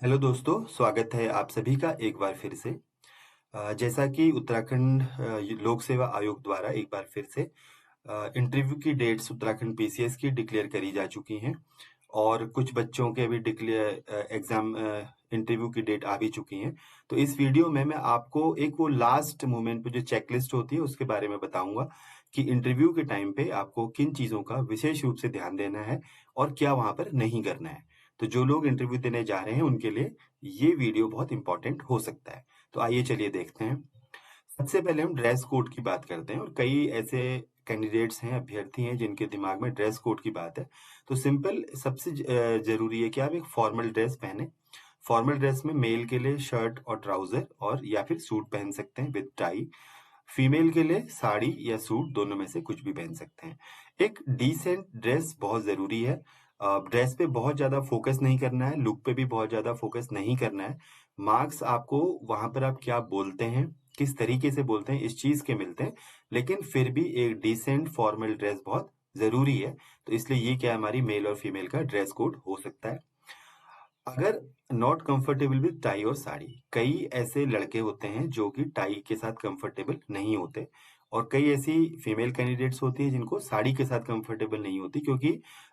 Hello दोस्तों, स्वागत है आप सभी का एक बार फिर से। जैसा कि उत्तराखंड लोक सेवा आयोग द्वारा एक बार फिर से इंटरव्यू की डेट्स उत्तराखंड पीसीएस की डिक्लेयर करी जा चुकी हैं और कुछ बच्चों के अभी डिक्लेयर एग्जाम इंटरव्यू की डेट आ भी चुकी हैं। तो इस वीडियो में मैं आपको एक वो लास्ट मोमेंट पे जो चेकलिस्ट होती है उसके बारे में बताऊंगा कि इंटरव्यू के टाइम पे आपको किन चीज़ों का विशेष रूप से ध्यान देना है और क्या वहाँ पर नहीं करना है। तो जो लोग इंटरव्यू देने जा रहे हैं उनके लिए ये वीडियो बहुत इंपॉर्टेंट हो सकता है। तो आइए चलिए देखते हैं। सबसे पहले हम ड्रेस कोड की बात करते हैं और कई ऐसे कैंडिडेट्स हैं, अभ्यर्थी हैं जिनके दिमाग में ड्रेस कोड की बात है। तो सिंपल सबसे ज़रूरी है कि आप एक फॉर्मल ड्रेस पहने। फॉर्मल ड्रेस में मेल के लिए शर्ट और ट्राउज़र और या फिर सूट पहन सकते हैं विद टाई। फीमेल के लिए साड़ी या सूट दोनों में से कुछ भी पहन सकते हैं। एक डिसेंट ड्रेस बहुत ज़रूरी है। ड्रेस पे बहुत ज़्यादा फोकस नहीं करना है, लुक पे भी बहुत ज़्यादा फोकस नहीं करना है। मार्क्स आपको वहाँ पर आप क्या बोलते हैं, किस तरीके से बोलते हैं, इस चीज़ के मिलते हैं, लेकिन फिर भी एक डिसेंट फॉर्मल ड्रेस बहुत ज़रूरी है। तो इसलिए ये क्या हमारी मेल और फीमेल का ड्रेस कोड हो सकता है। अगर नॉट कंफर्टेबल विद टाई और साड़ी, कई ऐसे लड़के होते हैं जो कि टाई के साथ कंफर्टेबल नहीं होते और कई ऐसी फीमेल कैंडिडेट्स होती है जिनको साड़ी के साथ कंफर्टेबल नहीं होती, क्योंकि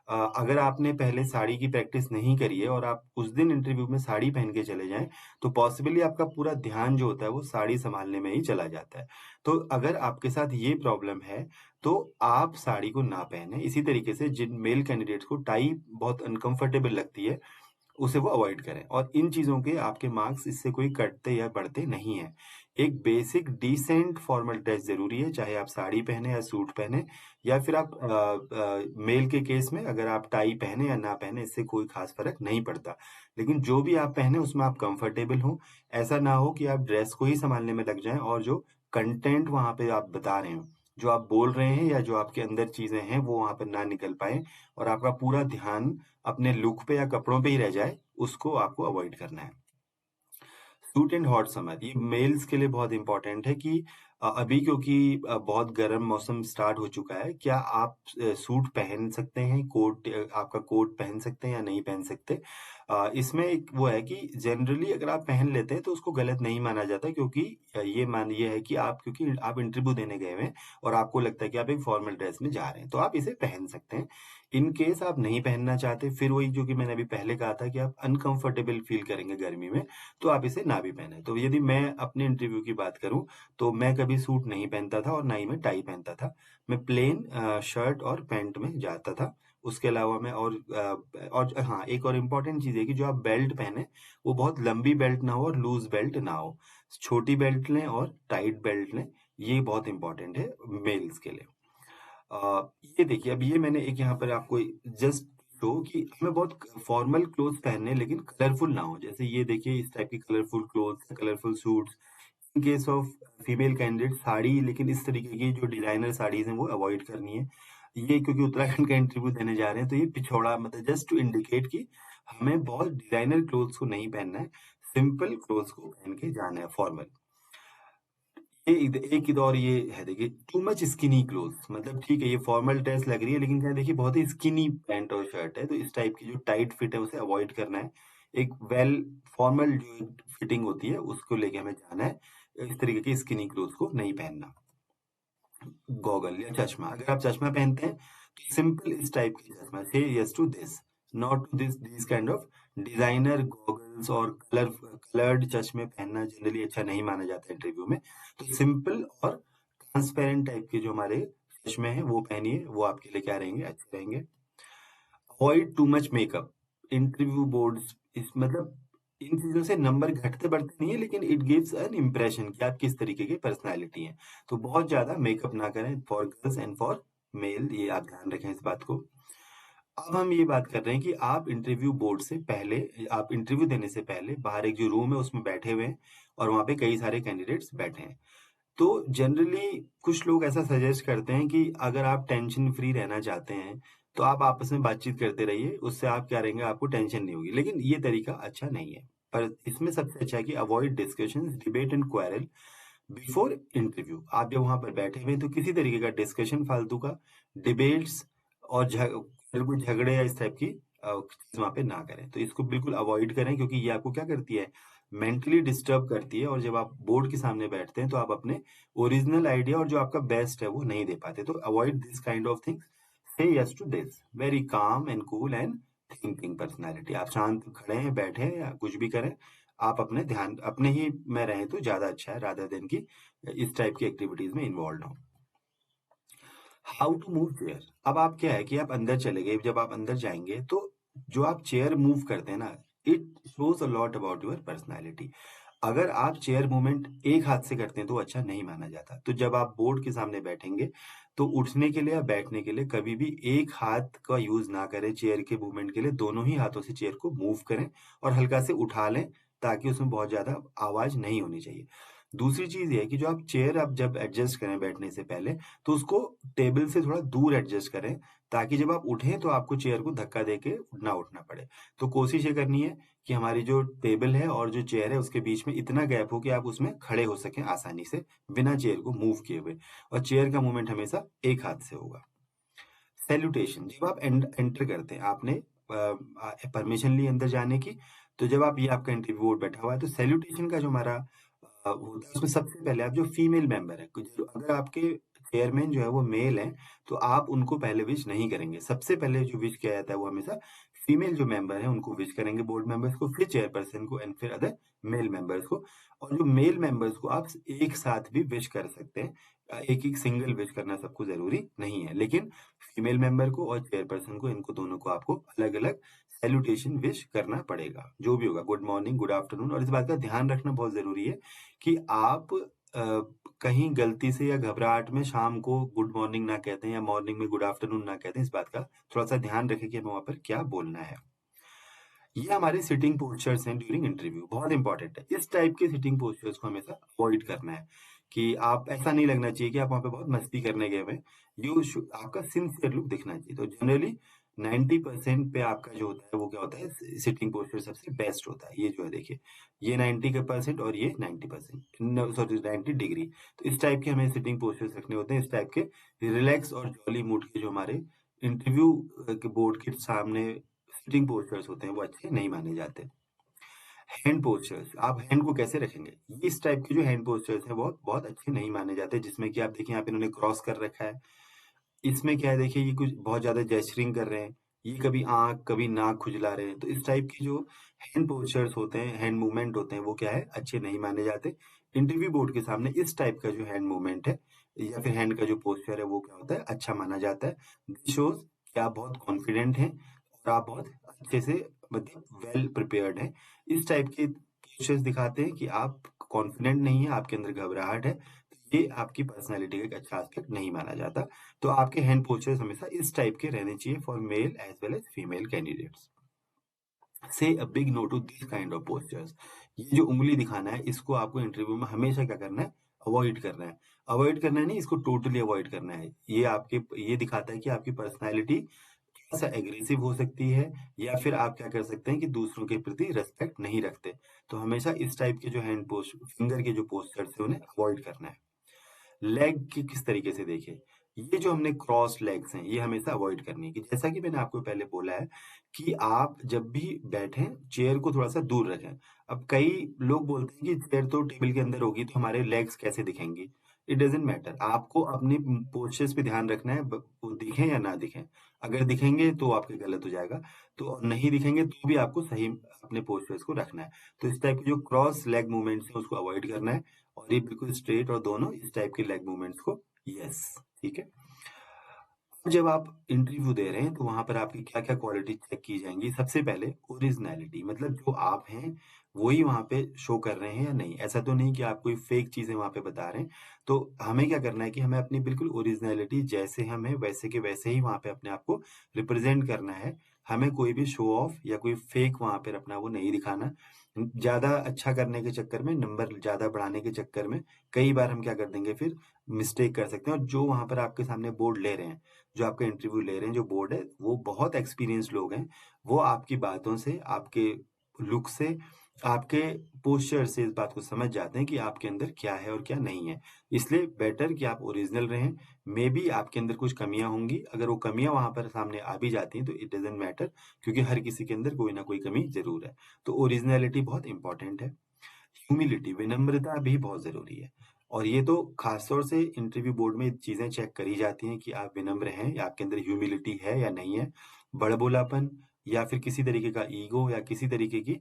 अगर आपने पहले साड़ी की प्रैक्टिस नहीं करी है और आप उस दिन इंटरव्यू में साड़ी पहन के चले जाएं तो पॉसिबली आपका पूरा ध्यान जो होता है वो साड़ी संभालने में ही चला जाता है। तो अगर आपके साथ ये प्रॉब्लम है तो आप साड़ी को ना पहने। इसी तरीके से जिन मेल कैंडिडेट्स को टाई बहुत अनकंफर्टेबल लगती है उसे वो अवॉइड करें और इन चीज़ों के आपके मार्क्स इससे कोई कटते या बढ़ते नहीं हैं। एक बेसिक डिसेंट फॉर्मल ड्रेस ज़रूरी है, चाहे आप साड़ी पहने या सूट पहने या फिर आप मेल के केस में अगर आप टाई पहने या ना पहने इससे कोई ख़ास फ़र्क नहीं पड़ता। लेकिन जो भी आप पहने उसमें आप कंफर्टेबल हों, ऐसा ना हो कि आप ड्रेस को ही सँभालने में लग जाएँ और जो कंटेंट वहाँ पे आप बता रहे हो, जो आप बोल रहे हैं या जो आपके अंदर चीज़ें हैं वो वहाँ पर ना निकल पाएँ और आपका पूरा ध्यान अपने लुक पे या कपड़ों पे ही रह जाए, उसको आपको अवॉइड करना है। सूट एंड हॉट समर ये मेल्स के लिए बहुत इंपॉर्टेंट है कि अभी क्योंकि बहुत गर्म मौसम स्टार्ट हो चुका है, क्या आप सूट पहन सकते हैं, कोट आपका कोट पहन सकते हैं या नहीं पहन सकते। इसमें एक वो है कि जनरली अगर आप पहन लेते हैं तो उसको गलत नहीं माना जाता, क्योंकि ये है कि आप क्योंकि आप इंटरव्यू देने गए हुए हैं और आपको लगता है कि आप एक फॉर्मल ड्रेस में जा रहे हैं तो आप इसे पहन सकते हैं। इन केस आप नहीं पहनना चाहते, फिर वही जो कि मैंने अभी पहले कहा था कि आप अनकंफर्टेबल फील करेंगे गर्मी में, तो आप इसे ना भी पहने। तो यदि मैं अपने इंटरव्यू की बात करूँ, तो मैं कभी सूट नहीं पहनता था और ना ही मैं टाई पहनता था। मैं प्लेन शर्ट और पैंट में जाता था। उसके अलावा मैं और हाँ, एक और इम्पोर्टेंट चीज़ है कि जो आप बेल्ट पहने, वो बहुत लंबी बेल्ट ना हो और लूज़ बेल्ट ना हो। छोटी बेल्ट लें और टाइट बेल्ट लें, ये बहुत इम्पोर्टेंट है मेल्स के लिए। ये देखिए, अब ये मैंने एक यहाँ पर आपको जस्ट शो कि हमें बहुत फॉर्मल क्लोथ्स पहनने हैं लेकिन कलरफुल ना हो। जैसे ये देखिए इस टाइप की colourful clothes, colourful suits. In case of female candidate sari, लेकिन इस तरीके की जो डिजाइनर साड़ीज़ हैं वो अवॉइड करनी है। ये क्योंकि उत्तराखंड का इंटरव्यू देने जा रहे हैं तो ये पिछौड़ा मतलब जस्ट टू इंडिकेट कि हमें बहुत डिजाइनर क्लोथ्स को नहीं पहनना है, सिंपल क्लोथ्स को पहन के जाना है फॉर्मल। एक इधर और ये है देखिए, टू मच स्किनी क्लोथ्स, मतलब ठीक है ये फॉर्मल ड्रेस लग रही है लेकिन क्या देखिए बहुत ही स्किनी पैंट और शर्ट है, तो इस टाइप की जो टाइट फिट है उसे अवॉइड करना है। एक वेल फॉर्मल जो फिटिंग होती है उसको लेके हमें जाना है। इस तरीके की स्किनी क्लोथ्स को नहीं पहनना। गॉगल या चश्मा, अगर आप चश्मा पहनते हैं तो सिंपल इस टाइप की चश्मा, से yes to this, not to this kind of designer goggles और कलर्ड चश्मे पहनना जनरली अच्छा नहीं माना जाता इंटरव्यू में। तो सिंपल और ट्रांसपेरेंट टाइप के जो हमारे चश्मे हैं वो पहनिए, वो आपके लिए क्या रहेंगे, अच्छे रहेंगे। Avoid too much makeup. Interview boards इस मतलब इन चीज़ों से नंबर घटते बढ़ते नहीं है, लेकिन इट गिव्स एन इम्प्रेशन कि आप किस तरीके की पर्सनैलिटी हैं। तो बहुत ज़्यादा मेकअप ना करें for girls and for male, ये आप ध्यान रखें इस बात को। अब हम ये बात कर रहे हैं कि आप इंटरव्यू बोर्ड से पहले, आप इंटरव्यू देने से पहले बाहर एक जो रूम है उसमें बैठे हुए हैं और वहाँ पे कई सारे कैंडिडेट्स बैठे हैं। तो जनरली कुछ लोग ऐसा सजेस्ट करते हैं कि अगर आप टेंशन फ्री रहना चाहते हैं, तो आप आपस में बातचीत करते रहिए, उससे आप क्या रहेंगे, आपको टेंशन नहीं होगी। लेकिन ये तरीका अच्छा नहीं है। पर इसमें सबसे अच्छा है कि avoid discussions, debate and quarrel before interview. आप जब वहाँ पर बैठे हुए हैं तो किसी तरीके का डिस्कशन फालतू का, डिबेट्स और कोई झगड़े या इस टाइप की चीज़ वहाँ पे ना करें। तो इसको बिल्कुल अवॉइड करें क्योंकि ये आपको क्या करती है, मेंटली डिस्टर्ब करती है और जब आप बोर्ड के सामने बैठते हैं तो आप अपने ओरिजिनल आइडिया और जो आपका बेस्ट है वो नहीं दे पाते। तो avoid this kind of things, say yes to this, very calm and cool and thinking personality. आप शांत खड़े हैं, बैठे हैं या कुछ भी करें, आप अपने ध्यान अपने ही में रहें तो ज़्यादा अच्छा है रादर देन कि इस टाइप की एक्टिविटीज़ में इन्वॉल्व्ड हों। How to move chair. अब आप क्या है कि आप अंदर चले गए, जब आप अंदर जाएँगे तो जो आप चेयर मूव करते हैं ना, it shows a lot about your personality. अगर आप चेयर मूवमेंट एक हाथ से करते हैं तो अच्छा नहीं माना जाता। तो जब आप बोर्ड के सामने बैठेंगे, तो उठने के लिए या बैठने के लिए कभी भी एक हाथ का यूज़ ना करें चेयर के मूवमेंट के लिए, दोनों ही हाथों से चेयर को मूव करें और हल्का से उठा लें ताकि उसमें बहुत ज़्यादा आवाज़ नहीं होनी चाहिए। दूसरी चीज़ ये है कि जो आप चेयर आप जब एडजस्ट करें बैठने से पहले, तो उसको टेबल से थोड़ा दूर एडजस्ट करें ताकि जब आप उठें तो आपको चेयर को धक्का देके ना उठना पड़े। तो कोशिश ये करनी है कि हमारी जो टेबल है और जो चेयर है उसके बीच में इतना गैप हो कि आप उसमें खड़े हो सकें आसानी से, बिना चेयर को मूव किए हुए, और चेयर का मूवमेंट हमेशा एक हाथ से होगा। सैल्यूटेशन, जब आप एंटर करते हैं, आपने परमिशन ली अंदर जाने की, तो जब आप ये आपका इंटरव्यू बोर्ड बैठा हुआ है तो सैल्यूटेशन का जो हमारा होता है उसमें सबसे पहले आप जो फीमेल मेंबर है, कुछ अगर आपके चेयरमैन जो है वो मेल हैं, तो आप उनको पहले विश नहीं करेंगे। सबसे पहले जो विश किया जाता है वो हमेशा फीमेल जो मेंबर हैं उनको विश करेंगे, बोर्ड मेंबर्स को, फिर चेयरपर्सन को एंड फिर अदर मेल मेंबर्स को। और जो मेल मेंबर्स को आप एक साथ भी विश कर सकते हैं। एक-एक सिंगल विश करना सबको ज़रूरी नहीं है, लेकिन फीमेल मेंबर को और चेयरपर्सन को, इनको दोनों को आपको अलग-अलग सैल्यूटेशन विश करना पड़ेगा, जो भी होगा, गुड मॉर्निंग, गुड आफ्टरनून। और इस बात का ध्यान रखना बहुत ज़रूरी है कि आप कहीं गलती से या घबराहट में शाम को गुड मॉर्निंग ना कहते हैं या मॉर्निंग में गुड आफ्टरनून ना कहते हैं, इस बात का थोड़ा-सा ध्यान रखें कि हमें वहाँ पर क्या बोलना है। ये हमारे सिटिंग पोस्चर्स हैं ड्यूरिंग इंटरव्यू, बहुत इंपॉर्टेंट है। इस टाइप के सिटिंग पोस्चर्स को हमेशा अवॉइड करना है कि आप ऐसा नहीं लगना चाहिए कि आप वहाँ पे बहुत मस्ती करने गए हुए हैं। आपका सिंसियर लुक दिखना चाहिए। तो जनरली 90% पे आपका जो होता है वो क्या होता है, सिटिंग पोस्चर सबसे बेस्ट होता है। ये जो है देखिए, ये 90 का परसेंट और ये 90%, सॉरी 90 डिग्री। तो इस टाइप के हमें सिटिंग पोस्चर्स रखने होते हैं। इस टाइप के रिलैक्स और जॉली मूड के जो हमारे इंटरव्यू के बोर्ड के सामने सिटिंग पोस्चर्स होते हैं वो अच्छे नहीं माने जाते। हैंड पोस्चर्स, आप हैंड को कैसे रखेंगे? ये इस टाइप के जो हैंड पोस्चर्स हैं बहुत बहुत अच्छे नहीं माने जाते, जिसमें कि आप देखिए यहाँ पे इन्होंने क्रॉस कर रखा है। इसमें क्या है देखिए, ये कुछ बहुत ज़्यादा जेस्चरिंग कर रहे हैं। ये कभी आँख, कभी नाक खुजला रहे हैं। तो इस टाइप के जो हैंड पोस्चर्स होते हैं, हैंड मूवमेंट होते हैं, वो क्या है, अच्छे नहीं माने जाते। इंटरव्यू बोर्ड के सामने इस टाइप का जो हैंड मूवमेंट है या फिर हैंड का जो पोस्चर है वो क्या होता है, अच्छा माना जाता है। दिस शोज़ कि आप बहुत कॉन्फिडेंट हैं और आप बहुत अच्छे से, मतलब वेल प्रिपेयर्ड हैं। इस टाइप के पोस्चर्स दिखाते हैं कि आप कॉन्फिडेंट नहीं हैं, आपके अंदर घबराहट है। तो ये आपकी पर्सनैलिटी का एक अच्छा एस्पेक्ट नहीं माना जाता। तो आपके हैंड पोस्चर्स हमेशा इस टाइप के रहने चाहिए for male as well as female candidates. Say a big no to this kind of postures. ये जो उंगली दिखाना है, इसको आपको इंटरव्यू में हमेशा क्या करना है, अवॉइड करना है। अवॉइड करना है नहीं, इसको टोटली अवॉइड करना है। ये दिखाता है कि आपकी पर्सनैलिटी थोड़ा-सा एग्रेसिव हो सकती है या फिर आप क्या कर सकते हैं कि दूसरों के प्रति रिस्पेक्ट नहीं रखते। तो हमेशा इस टाइप के जो हैंड पोस्ट फिंगर के जो पोस्चर्स हैं उन्हें अवॉइड करना है। लेग की किस तरीके से देखें, ये जो हमने क्रॉस लेग्स हैं, ये हमेशा अवॉइड करनी है कि जैसा कि मैंने आपको पहले बोला है कि आप जब भी बैठें, चेयर को थोड़ा-सा दूर रखें। अब कई लोग बोलते हैं कि चेयर तो टेबल के अंदर होगी, तो हमारे लेग्स कैसे दिखेंगी? इट डज़न्ट मैटर, आपको अपने पोस्चर्स पे ध्यान रखना है, ब वो दिखें या ना दिखें। अगर दिखेंगे तो आपके गलत हो जाएगा, तो नहीं दिखेंगे तो भी आपको सही अपने पोस्चर्स को रखना है। तो इस टाइप के जो क्रॉस लेग मूवमेंट्स हैं, उसको अवॉइड करना है। और ये बिल्कुल स्ट्रेट और दोनों इस टाइप के लेग मूवमेंट्स को, यस, ठीक है। जब आप इंटरव्यू दे रहे हैं तो वहां पर आपकी क्या क्या क्वालिटी चेक की जाएंगी। सबसे पहले ओरिजिनलिटी, मतलब जो आप हैं वही वहां पे शो कर रहे हैं या नहीं। ऐसा तो नहीं कि आप कोई फेक चीजें वहां पे बता रहे हैं। तो हमें क्या करना है कि हमें अपनी बिल्कुल ओरिजिनलिटी, जैसे हम हैं वैसे के वैसे ही वहां पे अपने आप को रिप्रेजेंट करना है। हमें कोई भी शो ऑफ या कोई फेक वहां पर अपना वो नहीं दिखाना। ज्यादा अच्छा करने के चक्कर में, नंबर ज्यादा बढ़ाने के चक्कर में कई बार हम क्या कर देंगे, फिर मिस्टेक कर सकते हैं। और जो वहां पर आपके सामने बोर्ड ले रहे हैं, जो आपका इंटरव्यू ले रहे हैं, जो बोर्ड है, वो बहुत एक्सपीरियंस लोग हैं। वो आपकी बातों से, आपके लुक से आपके पोस्चर से इस बात को समझ जाते हैं कि आपके अंदर क्या है और क्या नहीं है। इसलिए बेटर कि आप ओरिजिनल रहें। मेबी आपके अंदर कुछ कमियाँ होंगी, अगर वो कमियाँ वहाँ पर सामने आ भी जाती हैं तो इट डज़न्ट मैटर, क्योंकि हर किसी के अंदर कोई ना कोई कमी ज़रूर है। तो ओरिजिनैलिटी बहुत इम्पोर्टेंट है। ह्यूमिलिटी, विनम्रता भी बहुत ज़रूरी है। और ये तो ख़ास तौर से इंटरव्यू बोर्ड में चीज़ें चेक करी जाती हैं कि आप विनम्र हैं या आपके अंदर ह्यूमिलिटी है या नहीं है। बड़बोलापन या फिर किसी तरीके का ईगो या किसी तरीके की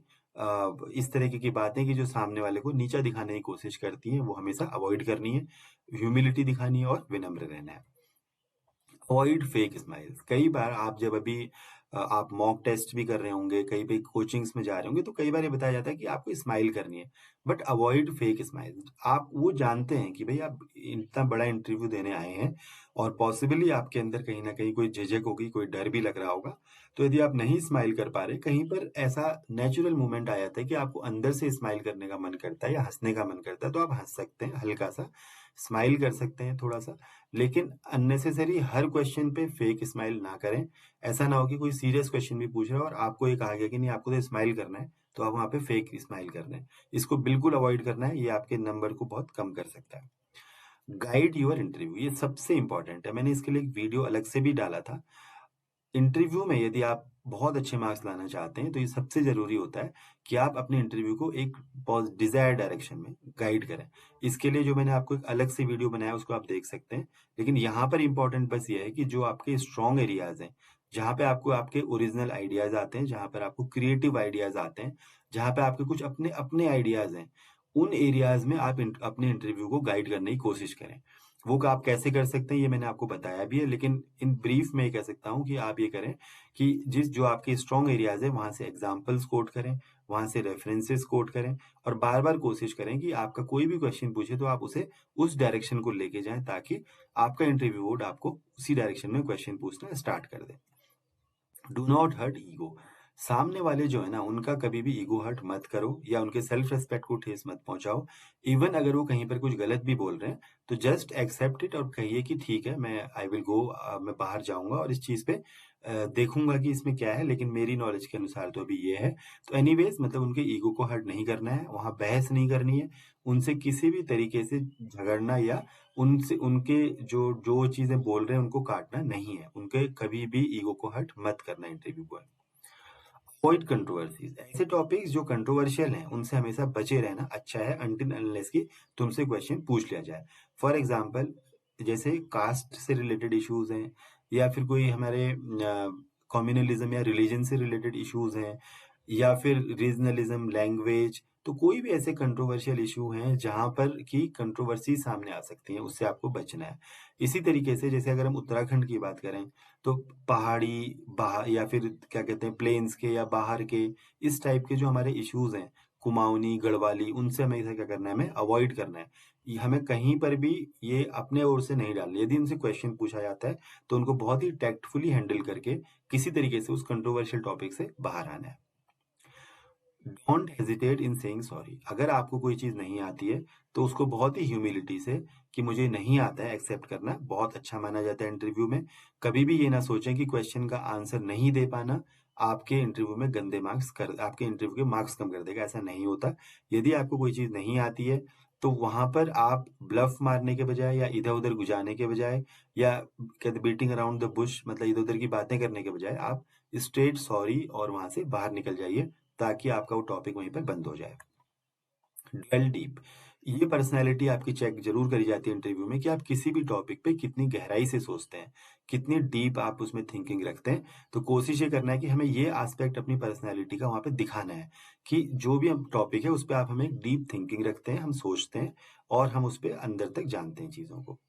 इस तरीके की बातें कि जो सामने वाले को नीचा दिखाने की कोशिश करती हैं, वो हमेशा अवॉइड करनी है। ह्यूमिलिटी दिखानी है और विनम्र रहना है। Avoid fake smiles. कई बार आप जब अभी आप मॉक टेस्ट भी कर रहे होंगे, कहीं पे कोचिंग्स में जा रहे होंगे, तो कई बार ये बताया जाता है कि आपको स्माइल करनी है, बट अवॉइड फेक स्माइल्स। आप वो जानते हैं कि भई आप इतना बड़ा इंटरव्यू देने आए हैं और पॉसिबली आपके अंदर कहीं न कहीं कोई झिझक होगी, कोई डर भी लग रहा होगा। तो यदि आप नहीं स्माइल कर पा रहे, कहीं पर ऐसा नेचुरल मोमेंट आ जाता है कि आपको अंदर से स्माइल करने का मन करता है या हँसने का मन करता है, तो आप हँस सकते हैं हल्का-सा, स्माइल कर सकते हैं थोड़ा-सा। लेकिन अननेसेसरी हर क्वेश्चन पे फेक स्माइल ना करें। ऐसा ना हो कि कोई सीरियस क्वेश्चन भी पूछ रहा है और आपको ये कहा गया कि नहीं आपको तो स्माइल करना है, तो आप वहाँ पे फेक स्माइल कर रहे हैं। इसको बिल्कुल अवॉइड करना है, ये आपके नंबर को बहुत कम कर सकता है। गाइड योर इंटरव्यू, ये सबसे इम्पोर्टेंट है। मैंने इसके लिए एक वीडियो अलग से भी डाला था। इंटरव्यू में यदि आप बहुत अच्छे मार्क्स लाना चाहते हैं, तो ये सबसे ज़रूरी होता है कि आप अपने इंटरव्यू को एक डिज़ायर्ड डायरेक्शन में गाइड करें। इसके लिए जो मैंने आपको एक अलग से वीडियो बनाया, उसको आप देख सकते हैं। लेकिन यहाँ पर इम्पोर्टेंट बस ये है कि जो आपके स्ट्रॉन्ग एरियाज़ हैं, जहाँ पे आपको आपके ओरिजिनल आइडियाज़ आते हैं, जहाँ पर आपको क्रिएटिव आइडियाज़ आते हैं, जहाँ पे आपके कुछ अपने अपने आइडियाज़ हैं, उन एरियाज़ में आप अपने इंटरव्यू को गाइड करने की कोशिश करें। वो आप कैसे कर सकते हैं, ये मैंने आपको बताया भी है, लेकिन इन ब्रीफ में ये कह सकता हूँ कि आप ये करें कि जो आपके स्ट्रॉन्ग एरियाज़ हैं, वहाँ से एग्ज़ाम्पल्स कोट करें, वहाँ से रेफरेंसेस कोट करें और बार-बार कोशिश करें कि आपका कोई भी क्वेश्चन पूछे तो आप उसे उस डायरेक्शन को लेके जाएँ, ताकि आपका इंटरव्यू बोर्ड आपको उसी डायरेक्शन में क्वेश्चन पूछना स्टार्ट कर दे। Do not hurt ego. सामने वाले जो है ना, उनका कभी भी ईगो हर्ट मत करो या उनके सेल्फ रिस्पेक्ट को ठेस मत पहुंचाओ। इवन अगर वो कहीं पर कुछ गलत भी बोल रहे हैं, तो जस्ट एक्सेप्ट इट और कहिए कि ठीक है, मैं आई विल गो, मैं बाहर जाऊंगा और इस चीज पे देखूंगा कि इसमें क्या है, लेकिन मेरी नॉलेज के अनुसार तो अभी ये है। तो एनीवेज, मतलब उनके ईगो को हर्ट नहीं करना है, वहां बहस नहीं करनी है, उनसे किसी भी तरीके से झगड़ना या उनसे उनके जो जो चीजें बोल रहे हैं उनको काटना नहीं है। उनके कभी भी ईगो को हर्ट मत करना इंटरव्यू पर। Avoid controversies. ऐसे टॉपिक्स जो कंट्रोवर्शियल हैं, उनसे हमेशा बचे रहना अच्छा है, अनटिल अनलेस कि तुमसे क्वेश्चन पूछ लिया जाए। फॉर एग्जाम्पल, जैसे कास्ट से रिलेटेड इश्यूज हैं या फिर कोई हमारे कम्युनलिज्म या रिलीजन से रिलेटेड इश्यूज हैं या फिर रीजनलिज्म, लैंग्वेज, तो कोई भी ऐसे कंट्रोवर्शियल इशू हैं जहां पर की कंट्रोवर्सी सामने आ सकती है, उससे आपको बचना है। इसी तरीके से जैसे अगर हम उत्तराखंड की बात करें, तो पहाड़ी या फिर क्या कहते हैं, प्लेन्स के या बाहर के, इस टाइप के जो हमारे इश्यूज हैं, कुमाऊनी, गढ़वाली, उनसे हमें इसे क्या करना है, हमें अवॉइड करना है। हमें कहीं पर भी ये अपने ओर से नहीं डालना। यदि उनसे क्वेश्चन पूछा जाता है, तो उनको बहुत ही टैक्टफुली हैंडल करके किसी तरीके से उस कंट्रोवर्शियल टॉपिक से बाहर आना है। Don't hesitate in saying sorry. अगर आपको कोई चीज नहीं आती है, तो उसको बहुत ही ह्यूमिलिटी से, कि मुझे नहीं आता है, एक्सेप्ट करना बहुत अच्छा माना जाता है इंटरव्यू में। कभी भी ये ना सोचें कि क्वेश्चन का आंसर नहीं दे पाना आपके इंटरव्यू में गंदे मार्क्स कर आपके इंटरव्यू के मार्क्स कम कर देगा। ऐसा नहीं होता। यदि आपको कोई चीज नहीं आती है, तो वहां पर आप ब्लफ मारने के बजाय या इधर उधर गुजारने के बजाय या कहते बीटिंग अराउंड द बुश, मतलब इधर उधर की बातें करने के बजाय आप स्ट्रेट सॉरी और वहां से बाहर निकल जाइए, ताकि आपका वो टॉपिक वहीं पर बंद हो जाए। डेल डीप। ये पर्सनैलिटी आपकी चेक ज़रूर करी जाती है इंटरव्यू में कि आप किसी भी टॉपिक पे कितनी गहराई से सोचते हैं, कितनी डीप आप उसमें थिंकिंग रखते हैं। तो कोशिश ये करना है कि हमें ये एस्पेक्ट अपनी पर्सनैलिटी का वहाँ पे दिखाना है कि जो भी हम टॉपिक है, उस पे आप हमें डीप थिंकिंग रखते हैं, हम सोचते हैं और हम उस पे अंदर तक जानते हैं चीज़ों को।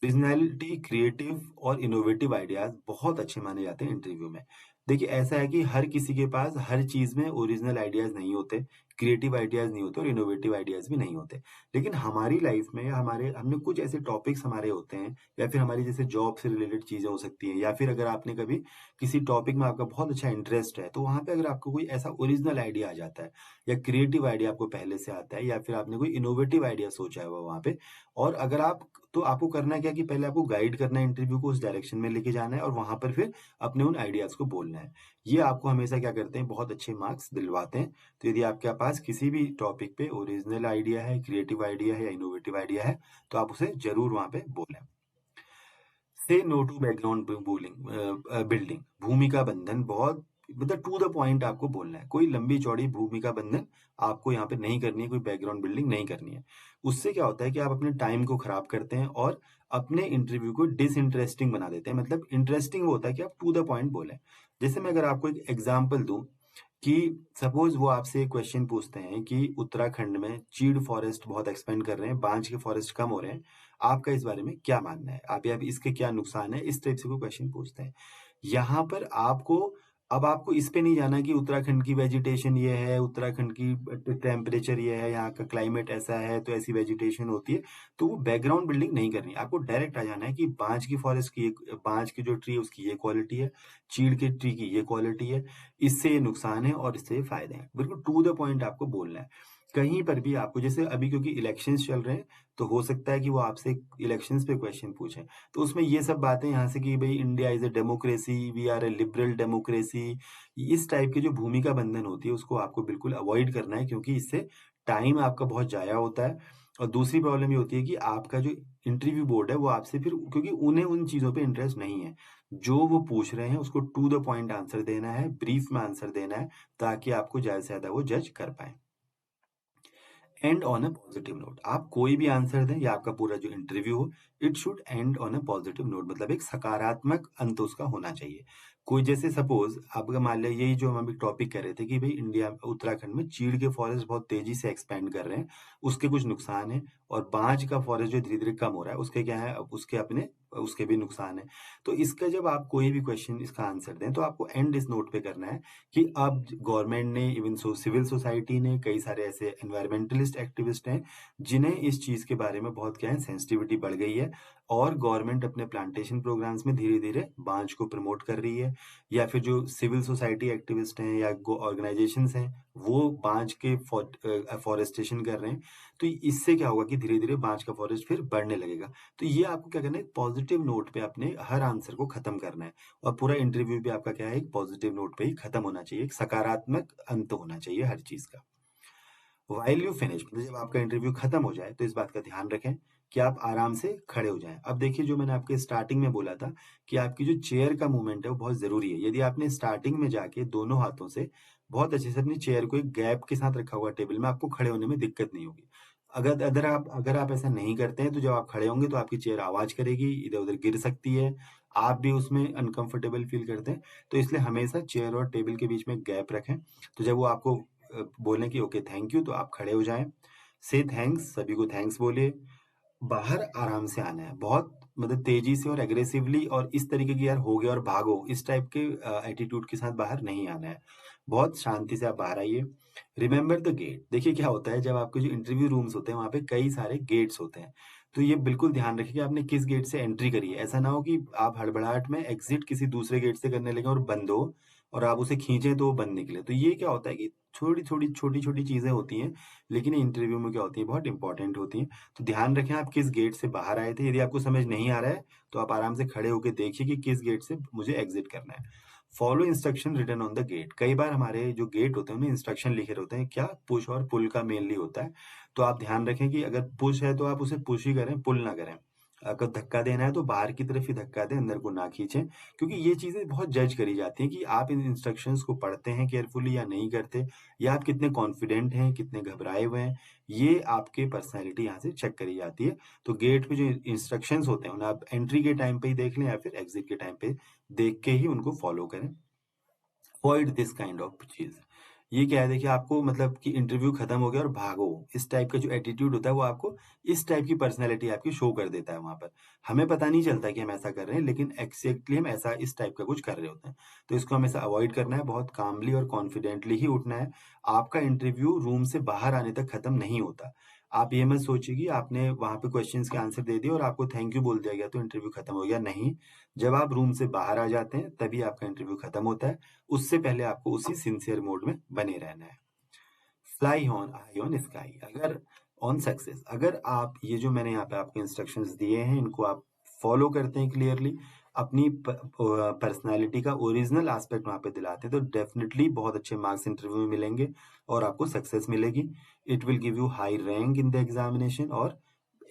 ओरिजिनैलिटी, क्रिएटिव और इनोवेटिव आइडियाज़ बहुत अच्छे माने जाते हैं इंटरव्यू में। देखिए, ऐसा है कि हर किसी के पास हर चीज़ में ओरिजिनल आइडियाज़ नहीं होते, क्रिएटिव आइडियाज़ नहीं होते और इनोवेटिव आइडियाज़ भी नहीं होते। लेकिन हमारी लाइफ में या हमारे हमने कुछ ऐसे टॉपिक्स हमारे होते हैं, या फिर हमारी जैसे जॉब से रिलेटेड चीज़ें हो सकती हैं, या फिर अगर आपने कभी किसी टॉपिक में आपका बहुत अच्छा इंटरेस्ट है, तो वहाँ पे अगर आपको कोई ऐसा ओरिजिनल आइडिया आ जाता है या क्रिएटिव आइडिया आपको पहले से आता है या फिर आपने कोई इनोवेटिव आइडिया सोचा है वहाँ पे, और अगर आप तो आपको करना क्या कि पहले आपको गाइड करना है इंटरव्यू को, उस डायरेक्शन में लेके जाना है और वहां पर फिर अपने उन आइडियाज को बोलना है। बोलना है। ये आपको हमेशा क्या करते हैं, बहुत अच्छे मार्क्स दिलवाते हैं। तो यदि आपके पास किसी भी टॉपिक पे ओरिजिनल आइडिया है, क्रिएटिव आइडिया है या इनोवेटिव आइडिया है, तो आप उसे ज़रूर वहाँ पे बोलें। से नो टू बैकग्राउंड बिल्डिंग, भूमिका बंधन बहुत मतलब टू द पॉइंट आपको बोलना है। कोई लंबी चौड़ी भूमिका बंधन आपको यहाँ पे नहीं करनी है, कोई बैकग्राउंड बिल्डिंग नहीं करनी है। उससे क्या होता है कि आप अपने टाइम को खराब करते हैं और अपने इंटरव्यू को डिसइंटरेस्टिंग बना देते हैं। मतलब इंटरेस्टिंग वो होता है कि आप टू द पॉइंट बोलें। जैसे मैं अगर आपको एक एग्जाम्पल दूं कि सपोज वो आपसे एक क्वेश्चन पूछते हैं कि उत्तराखंड में चीड़ फॉरेस्ट बहुत एक्सपेंड कर रहे हैं, बांज के फॉरेस्ट कम हो रहे हैं, आपका इस बारे में क्या मानना है, आप या इसके क्या नुकसान है, इस टाइप से कोई क्वेश्चन पूछते हैं। यहाँ पर आपको अब आपको इस पे नहीं जाना कि उत्तराखंड की वेजिटेशन ये है, उत्तराखंड की टेम्परेचर ये है, यहाँ का क्लाइमेट ऐसा है तो ऐसी वेजिटेशन होती है। तो वो बैकग्राउंड बिल्डिंग नहीं करनी, आपको डायरेक्ट आ जाना है कि बांज की फॉरेस्ट की बांज की जो ट्री है उसकी ये क्वालिटी है, चीड़ के ट्री की ये क्वालिटी है, इससे ये नुकसान है और इससे ये फायदे हैं। बिल्कुल टू द पॉइंट आपको बोलना है। कहीं पर भी आपको जैसे अभी क्योंकि इलेक्शंस चल रहे हैं, तो हो सकता है कि वो आपसे इलेक्शंस पे क्वेश्चन पूछें। तो उसमें ये सब बातें यहाँ से कि भई India is a democracy, we are a liberal democracy, इस टाइप की जो भूमिका बंधन होती है उसको आपको बिल्कुल अवॉइड करना है, क्योंकि इससे टाइम आपका बहुत ज़ाया होता है। और दूसरी प्रॉब्लम ये होती है कि आपका जो इंटरव्यू बोर्ड है वो आपसे फिर क्योंकि उन्हें उन चीज़ों पे इंटरेस्ट नहीं है। जो वो पूछ रहे हैं उसको टू द पॉइंट आंसर देना है, ब्रीफ में आंसर देना है, ताकि आपको ज़्यादा से ज़्यादा वो जज कर पाएँ। And on a positive note, आप कोई भी आंसर दें या आपका पूरा जो इंटरव्यू हो, it should and on a positive note, मतलब एक सकारात्मक अंत उसका होना चाहिए। कोई जैसे सपोज आपका मान लिया यही जो हम अभी टॉपिक कर रहे थे कि भाई इंडिया उत्तराखंड में चीड़ के फॉरेस्ट बहुत तेजी से एक्सपेंड कर रहे हैं, उसके कुछ नुकसान है, और बांज का फॉरेस्ट जो धीरे धीरे कम हो रहा है उसके क्या है, अब उसके अपने उसके भी नुकसान है। तो इसका जब आप कोई भी क्वेश्चन इसका आंसर दें तो आपको एंड इस नोट पे करना है कि अब गवर्नमेंट ने, इवन सिविल सोसाइटी ने, कई सारे ऐसे एनवायरमेंटलिस्ट एक्टिविस्ट हैं जिन्हें इस चीज के बारे में बहुत क्या है सेंसिटिविटी बढ़ गई है, और गवर्नमेंट अपने प्लांटेशन प्रोग्राम्स में धीरे धीरे बांज को प्रमोट कर रही है। या फिर जो सिविल सोसाइटी एक्टिविस्ट हैं या ऑर्गेनाइजेशंस हैं वो बांज के फॉरेस्टेशन कर रहे हैं। तो इससे क्या होगा कि धीरे धीरे बांज का फॉरेस्ट फिर बढ़ने लगेगा। तो ये आपको क्या करना है, पॉजिटिव नोट पे अपने हर आंसर को खत्म करना है, और पूरा इंटरव्यू भी आपका क्या है, एक पॉजिटिव नोट पे ही खत्म होना चाहिए, एक सकारात्मक अंत होना चाहिए हर चीज का। व्हाइल यू फिनिश, मतलब जब आपका इंटरव्यू खत्म हो जाए तो इस बात का ध्यान रखें कि आप आराम से खड़े हो जाएं। अब देखिए जो मैंने आपके स्टार्टिंग में बोला था कि आपकी जो चेयर का मूवमेंट है वो बहुत जरूरी है। यदि आपने स्टार्टिंग में जाके दोनों हाथों से बहुत अच्छे से अपनी चेयर को एक गैप के साथ रखा हुआ टेबल में, आपको खड़े होने में दिक्कत नहीं होगी। अगर आप ऐसा नहीं करते हैं तो जब आप खड़े होंगे तो आपकी चेयर आवाज करेगी, इधर उधर गिर सकती है, आप भी उसमें अनकंफर्टेबल फील करते हैं। तो इसलिए हमेशा चेयर और टेबल के बीच में गैप रखें। तो जब वो आपको बोलें कि ओके थैंक यू, तो आप खड़े हो जाएं, से थैंक्स, सभी को थैंक्स बोलिए। बाहर आराम से आना है, बहुत मतलब तेजी से और एग्रेसिवली और इस तरीके की यार हो गया और भागो इस टाइप के एटीट्यूड के साथ बाहर नहीं आना है। बहुत शांति से आप बाहर आइए। रिमेंबर द गेट, देखिए क्या होता है जब आपके जो इंटरव्यू रूम्स होते हैं वहां पे कई सारे गेट्स होते हैं। तो ये बिल्कुल ध्यान रखिए कि आपने किस गेट से एंट्री करी है। ऐसा ना हो कि आप हड़बड़ाहट में एग्जिट किसी दूसरे गेट से करने लगे और बंद हो, और आप उसे खींचे तो वो बंद निकले। तो ये क्या होता है कि थोड़ी थोड़ी छोटी छोटी चीजें होती हैं, लेकिन इंटरव्यू में क्या होती है, बहुत इंपॉर्टेंट होती हैं। तो ध्यान रखें आप किस गेट से बाहर आए थे। यदि आपको समझ नहीं आ रहा है तो आप आराम से खड़े होकर देखिए कि किस गेट से मुझे एग्जिट करना है। Follow instruction written on the gate, कई बार हमारे जो गेट होते हैं उनमें इंस्ट्रक्शन लिखे होते हैं, क्या पुश और पुल का मेनली होता है। तो आप ध्यान रखें कि अगर पुश है तो आप उसे पुश ही करें, पुल ना करें। अगर धक्का देना है तो बाहर की तरफ ही धक्का दें, अंदर को ना खींचें, क्योंकि ये चीजें बहुत जज करी जाती हैं कि आप इन इंस्ट्रक्शंस को पढ़ते हैं केयरफुली या नहीं करते, या आप कितने कॉन्फिडेंट हैं, कितने घबराए हुए हैं। ये आपके पर्सनैलिटी यहाँ से चेक करी जाती है। तो गेट पे जो इंस्ट्रक्शंस होते हैं उन्हें आप एंट्री के टाइम पे ही देख लें या फिर एग्जिट के टाइम पे देख के ही उनको फॉलो करें। अवॉइड दिस काइंड ऑफ चीज। ये क्या है, देखिए आपको मतलब कि इंटरव्यू खत्म हो गया और भागो, इस टाइप का जो एटीट्यूड होता है वो आपको इस टाइप की पर्सनैलिटी आपकी शो कर देता है वहां पर। हमें पता नहीं चलता कि हम ऐसा कर रहे हैं, लेकिन एक्जेक्टली हम ऐसा इस टाइप का कुछ कर रहे होते हैं। तो इसको हमेशा अवॉइड करना है, बहुत कामली और कॉन्फिडेंटली ही उठना है। आपका इंटरव्यू रूम से बाहर आने तक खत्म नहीं होता। आप ये मत सोचिए कि आपने वहां पे क्वेश्चंस के आंसर दे दिए और आपको थैंक यू बोल दिया गया तो इंटरव्यू खत्म हो गया, नहीं। जब आप रूम से बाहर आ जाते हैं तभी आपका इंटरव्यू खत्म होता है। उससे पहले आपको उसी सिंसियर मोड में बने रहना है। Fly on I on sky, अगर ऑन सक्सेस, अगर आप ये जो मैंने यहाँ पे आपको इंस्ट्रक्शंस दिए हैं इनको आप फॉलो करते हैं क्लियरली, अपनी पर्सनैलिटी का ओरिजिनल एस्पेक्ट वहाँ पे दिलाते हैं, तो डेफिनिटली बहुत अच्छे मार्क्स इंटरव्यू में मिलेंगे और आपको सक्सेस मिलेगी। It will give you high rank in the examination और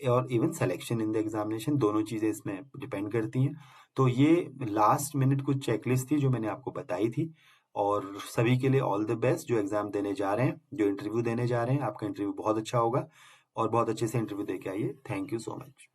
even selection in the examination, दोनों चीज़ें इसमें डिपेंड करती हैं। तो ये लास्ट मिनट कुछ चेकलिस्ट थी जो मैंने आपको बताई थी, और सभी के लिए ऑल द बेस्ट जो एग्ज़ाम देने जा रहे हैं, जो इंटरव्यू देने जा रहे हैं। आपका इंटरव्यू बहुत अच्छा होगा और बहुत अच्छे से इंटरव्यू दे के आइए। Thank you so much.